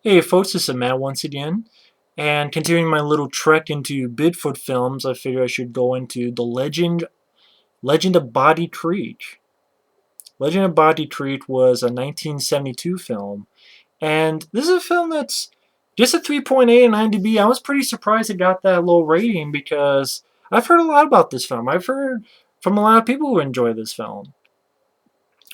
Hey folks, this is Matt once again, and continuing my little trek into Bigfoot films, I figure I should go into the Legend of Boggy Creek. Legend of Boggy Creek was a 1972 film, and this is a film that's just a 3.8 on IMDb. I was pretty surprised it got that low rating because I've heard a lot about this film. I've heard from a lot of people who enjoy this film.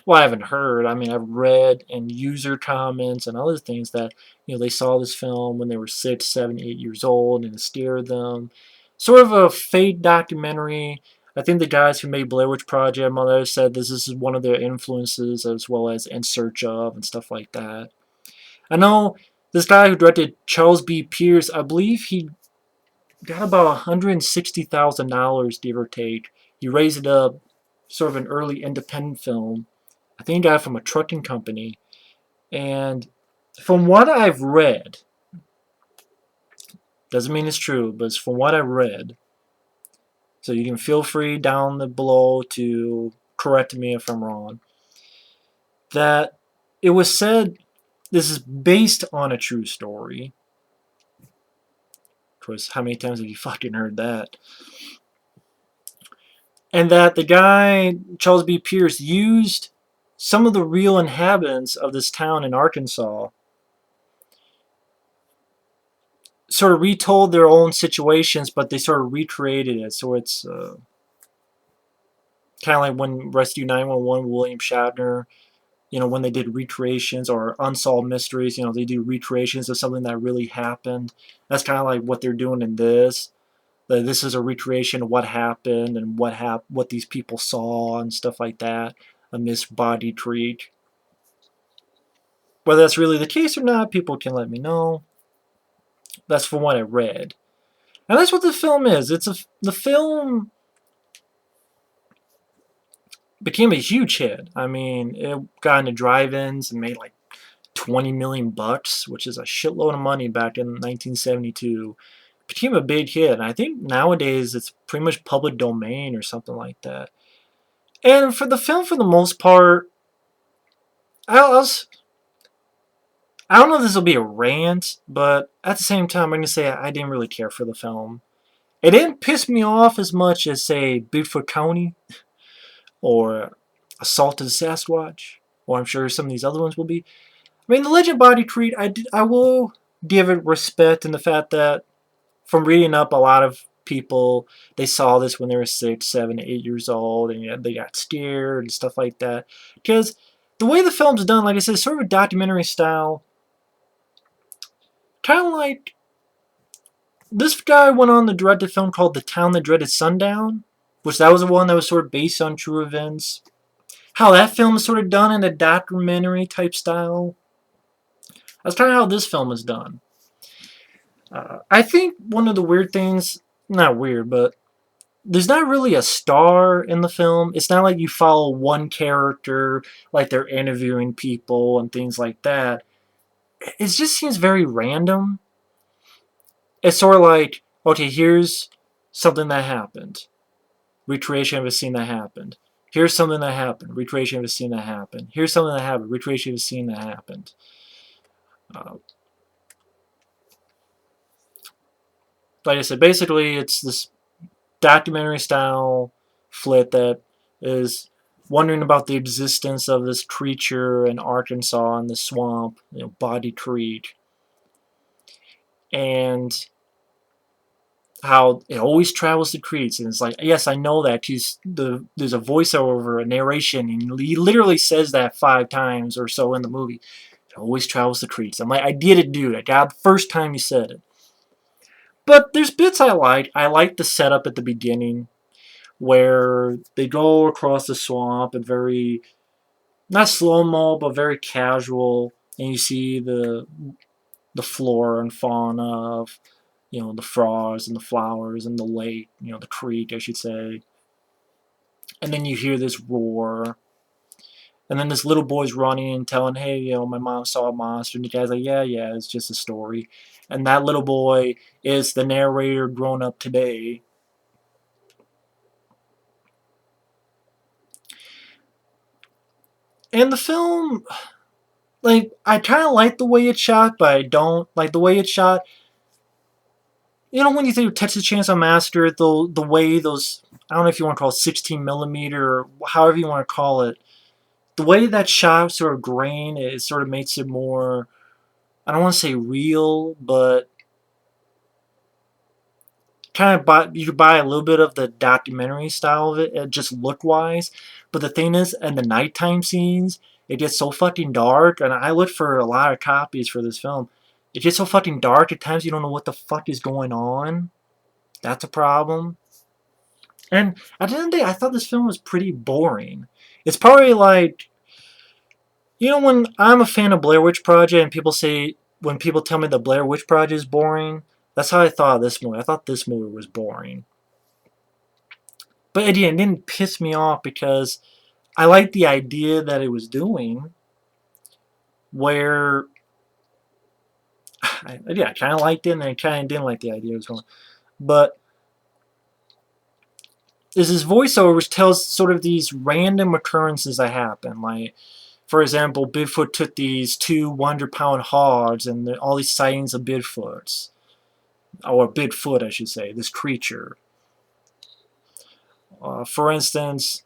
Well, I haven't heard. I mean, I've read in user comments and other things that they saw this film when they were 6, 7, 8 years old, and it scared them. Sort of a fate documentary. I think the guys who made Blair Witch Project, Mother, said this is one of their influences, as well as In Search of and stuff like that. I know this guy who directed Charles B. Pierce. I believe he got about $160,000, give or take. He raised it up, sort of an early independent film. I think he got it from a trucking company. And from what I've read, doesn't mean it's true, but it's from what I've read. So you can feel free down below to correct me if I'm wrong. That it was said this is based on a true story. Of course, how many times have you fucking heard that? And that the guy, Charles B. Pierce, used some of the real inhabitants of this town in Arkansas, sort of retold their own situations, but they sort of recreated it. So it's kind of like when Rescue 911, William Shatner, when they did recreations or unsolved mysteries, they do recreations of something that really happened. That's kind of like what they're doing in this. This is a recreation of what happened and what these people saw and stuff like that. A Miss Boggy Creek. Whether that's really the case or not, people can let me know. That's from what I read. And that's what the film is. The film became a huge hit. I mean, it got into drive-ins and made like 20 million bucks, which is a shitload of money back in 1972. It became a big hit. And I think nowadays it's pretty much public domain or something like that. And for the film, for the most part, I was, I don't know if this will be a rant, but at the same time, I'm going to say I didn't really care for the film. It didn't piss me off as much as, say, Bigfoot County or Assault of the Sasquatch, or I'm sure some of these other ones will be. I mean, the Legend Body Creed, I will give it respect in the fact that from reading up, a lot of people, they saw this when they were 6, 7, 8 years old, and they got scared and stuff like that. Because the way the film's done, like I said, sort of a documentary style, kind of like this guy went on to direct a film called The Town That Dreaded Sundown, which that was the one that was sort of based on true events. How that film is sort of done in a documentary type style. That's kind of how this film is done. I think one of the weird things, not weird, but there's not really a star in the film. It's not like you follow one character, like they're interviewing people and things like that. It just seems very random. It's sort of like, okay, here's something that happened. Recreation of a scene that happened. Here's something that happened. Recreation of a scene that happened. Here's something that happened. Recreation of a scene that happened. Uh, like I said, basically it's this documentary style flit that is wondering about the existence of this creature in Arkansas in the swamp, Boggy Creek, and how it always travels the creeks. And it's like, yes, I know that. There's a voiceover, a narration, and he literally says that 5 times or so in the movie. It always travels the creeks. I'm like, I get it, dude. I got it the first time you said it. But there's bits I like. I like the setup at the beginning where they go across the swamp and very, not slow-mo, but very casual, and you see the flora and fauna of, the frogs and the flowers and the lake, the creek, I should say. And then you hear this roar, and then this little boy's running and telling, hey, my mom saw a monster, and the guy's like, yeah, yeah, it's just a story. And that little boy is the narrator grown up today. And the film, like I kind of like the way it's shot, but I don't like the way it's shot. You know, when you think of Texas Chainsaw Massacre, the way those, I don't know if you want to call it 16 millimeter or however you want to call it, the way that shot sort of grain, it sort of makes it more, I don't want to say real, but kind of you could buy a little bit of the documentary style of it, just look wise. But the thing is, in the nighttime scenes, it gets so fucking dark, and I looked for a lot of copies for this film. It gets so fucking dark at times you don't know what the fuck is going on. That's a problem. And at the end of the day, I thought this film was pretty boring. It's probably like, you know, when I'm a fan of Blair Witch Project and people say, when people tell me the Blair Witch Project is boring, that's how I thought of this movie. I thought this movie was boring. But again, it didn't piss me off because I liked the idea that it was doing, where, yeah, I kind of liked it and I kind of didn't like the idea it was going. But there's this voiceover which tells sort of these random occurrences that happen. Like, for example, Bigfoot took these 2 100-pound hogs and all these sightings of Bigfoots. Or Bigfoot, I should say, this creature. For instance,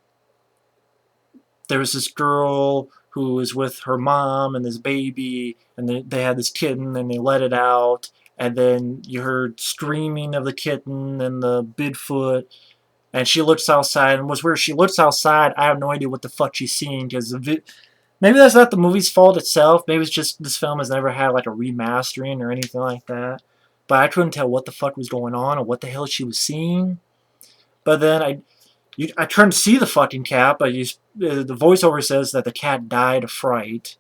there was this girl who was with her mom and this baby, and they had this kitten, and they let it out, and then you heard screaming of the kitten and the Bigfoot, and she looks outside, and where she looks outside, I have no idea what the fuck she's seeing, because maybe that's not the movie's fault itself, maybe it's just this film has never had like a remastering or anything like that, but I couldn't tell what the fuck was going on or what the hell she was seeing. But then I turned to see the fucking cat, but the voiceover says that the cat died of fright.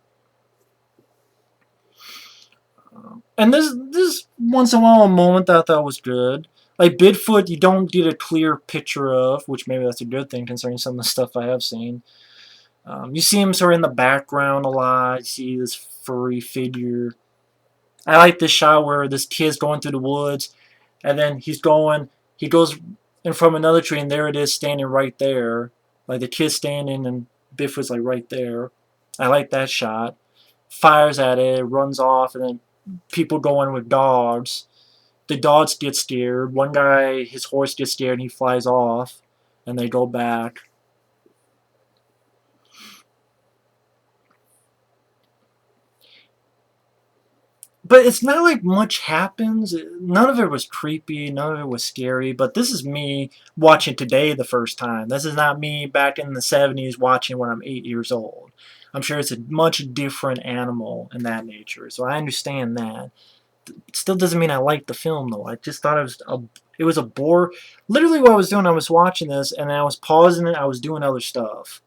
And this once in a while a moment that I thought was good. Like Bigfoot, you don't get a clear picture of, which maybe that's a good thing concerning some of the stuff I have seen. You see him sort of in the background a lot. You see this furry figure. I like this shot where this kid's going through the woods, and then he goes in from another tree, and there it is standing right there. Like the kid's standing, and Bigfoot's like right there. I like that shot. Fires at it, runs off, and then people go in with dogs. The dogs get scared. One guy, his horse gets scared, and he flies off, and they go back. But it's not like much happens. None of it was creepy. None of it was scary. But this is me watching today the first time. This is not me back in the 70s watching when I'm 8 years old. I'm sure it's a much different animal in that nature. So I understand that. It still doesn't mean I like the film though. I just thought it was a bore. Literally what I was doing, I was watching this and I was pausing it. I was doing other stuff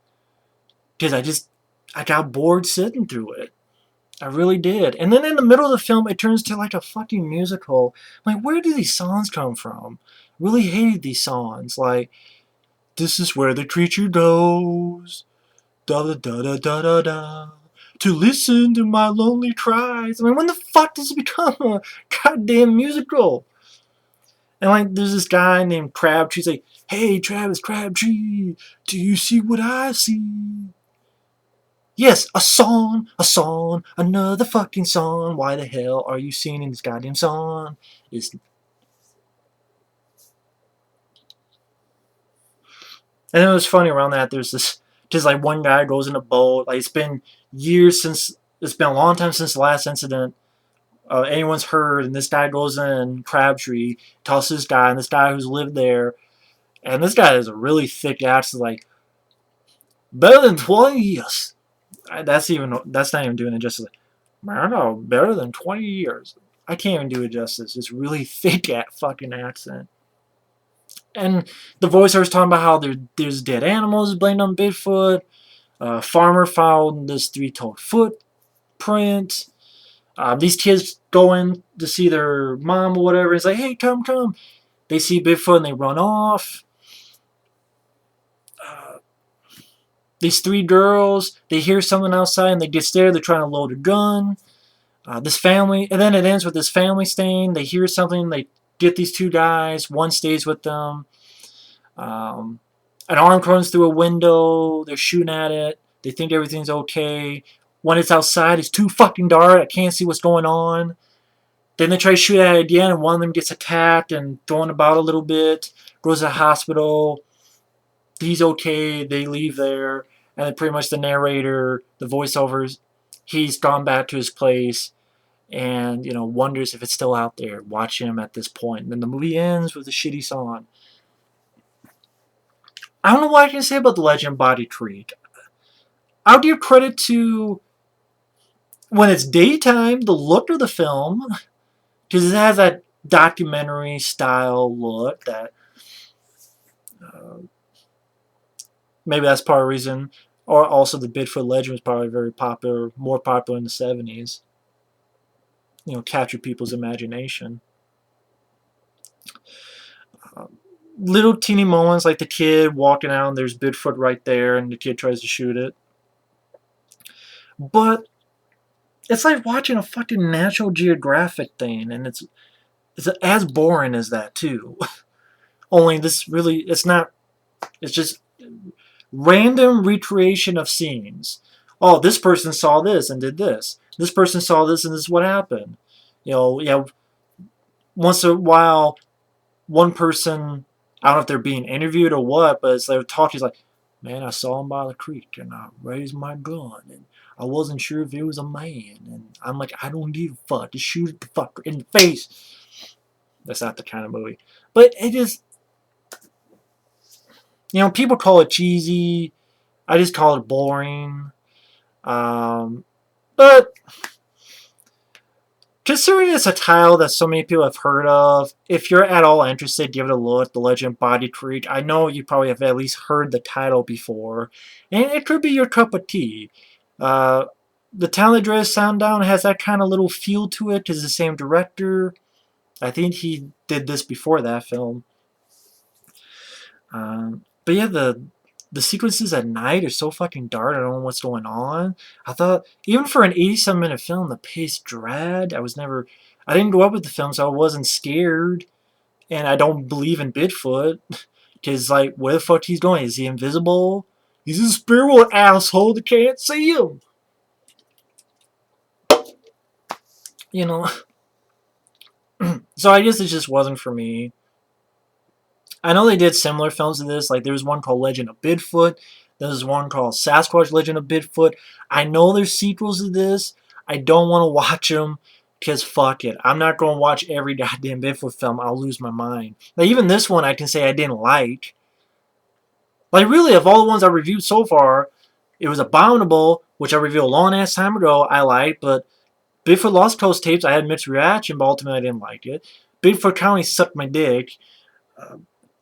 because I got bored sitting through it. I really did. And then in the middle of the film, it turns to like a fucking musical. Like, where do these songs come from? Really hated these songs. Like, this is where the creature goes. Da da da da da da da. To listen to my lonely cries. I mean, when the fuck does it become a goddamn musical? And like, there's this guy named Crabtree. He's like, hey, Travis Crabtree, do you see what I see? Yes, a song, another fucking song. Why the hell are you singing this goddamn song? It's... And it was funny around that. There's this, just like one guy goes in a boat. Like it's been it's been a long time since the last incident anyone's heard. And this guy goes in Crabtree, talks to this guy, and this guy who's lived there. And this guy has a really thick accent, like better than 20 years. That's not even doing it justice. I don't know, better than 20 years. I can't even do it justice. It's really thick fucking accent. And the voiceover's talking about how there's dead animals blamed on Bigfoot. Farmer found this 3-toed footprint. These kids go in to see their mom or whatever. It's like, hey, come, come. They see Bigfoot and they run off. These 3 girls, they hear someone outside and they get scared. They're trying to load a gun. This family, and then it ends with this family staying. They hear something. They get these 2 guys. One stays with them. An arm comes through a window. They're shooting at it. They think everything's okay. When it's outside, it's too fucking dark. I can't see what's going on. Then they try to shoot at it again, and one of them gets attacked and thrown about a little bit. Goes to the hospital. He's okay. They leave there, and then pretty much the narrator, the voiceovers, he's gone back to his place, and wonders if it's still out there, watching him at this point. And then the movie ends with a shitty song. I don't know what I can say about the Legend of Boggy Creek. I'll give credit to when it's daytime, the look of the film, because it has that documentary style look that uh, maybe that's part of the reason. Or also the Bigfoot legend was probably very popular, more popular in the 70s. Captured people's imagination. Little teeny moments like the kid walking out and there's Bigfoot right there and the kid tries to shoot it. But it's like watching a fucking National Geographic thing, and it's as boring as that too. Only this really, it's not, it's just random recreation of scenes. Oh, this person saw this and did this. This person saw this and this is what happened. Yeah, once in a while, one person, I don't know if they're being interviewed or what, but as they're talking, he's like, man, I saw him by the creek and I raised my gun and I wasn't sure if it was a man. And I'm like, I don't give a fuck. Just shoot the fucker in the face. That's not the kind of movie. But it is, people call it cheesy. I just call it boring. But considering it's a title that so many people have heard of, if you're at all interested, give it a look. The Legend of Boggy Creek. I know you probably have at least heard the title before, and it could be your cup of tea. The Town That Dreaded Sundown has that kind of little feel to it because the same director. I think he did this before that film. But yeah, the sequences at night are so fucking dark. I don't know what's going on. I thought, even for an 87-minute film, the pace dragged. I didn't grow up with the film, so I wasn't scared. And I don't believe in Bigfoot. Because, like, where the fuck he's going? Is he invisible? He's a spirit asshole that can't see him. You know? So I guess it just wasn't for me. I know they did similar films to this. Like, there was one called Legend of Bigfoot. There was one called Sasquatch Legend of Bigfoot. I know there's sequels to this. I don't want to watch them because fuck it. I'm not going to watch every goddamn Bigfoot film. I'll lose my mind. Like, even this one I can say I didn't like. Like, really, of all the ones I reviewed so far, it was Abominable, which I reviewed a long ass time ago, I liked, but Bigfoot Lost Coast tapes, I had mixed reaction, but ultimately I didn't like it. Bigfoot County sucked my dick.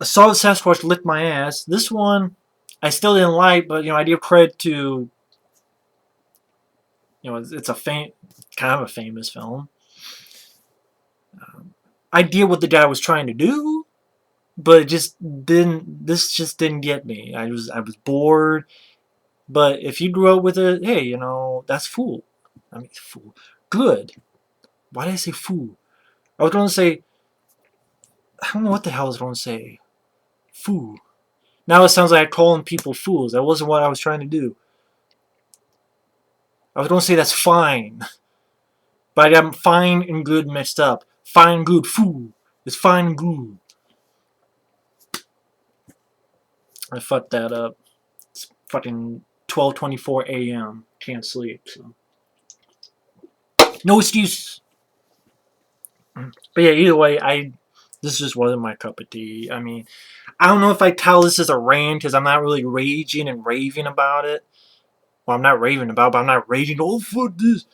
I saw the Sasquatch lick my ass. This one, I still didn't like, but I give credit to, it's a kind of a famous film. I get what the guy was trying to do, but it just didn't. This just didn't get me. I was bored. But if you grew up with it, hey, that's fool. I mean, fool. Good. Why did I say fool? I was going to say, I don't know what the hell I was going to say. Fool. Now it sounds like I'm calling people fools. That wasn't what I was trying to do. I was going to say that's fine. But I got fine and good mixed up. Fine, good, fool. It's fine and good. I fucked that up. It's fucking 12:24 a.m. Can't sleep, so. No excuse. But yeah, either way, this just wasn't my cup of tea. I mean, I don't know if I tell this as a rant because I'm not really raging and raving about it. Well, I'm not raving about it, but I'm not raging, oh, fuck this.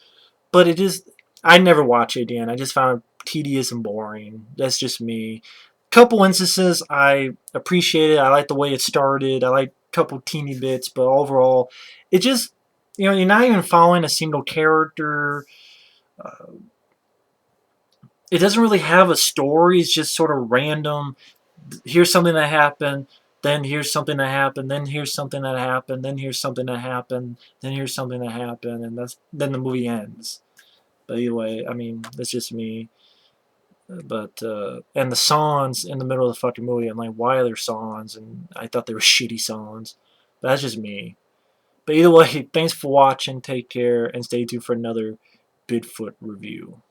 But it is, I never watch it again. I just found it tedious and boring. That's just me. Couple instances I appreciate it. I like the way it started. I like a couple teeny bits, but overall, it just, you're not even following a single character. It doesn't really have a story. It's just sort of random. Here's something that happened. Then here's something that happened. Then here's something that happened. Then here's something that happened. Then here's something that happened, and then the movie ends. But anyway, I mean, that's just me. But and the songs in the middle of the fucking movie, I'm like, why are there songs? And I thought they were shitty songs. But that's just me. But either way, thanks for watching. Take care and stay tuned for another Bigfoot review.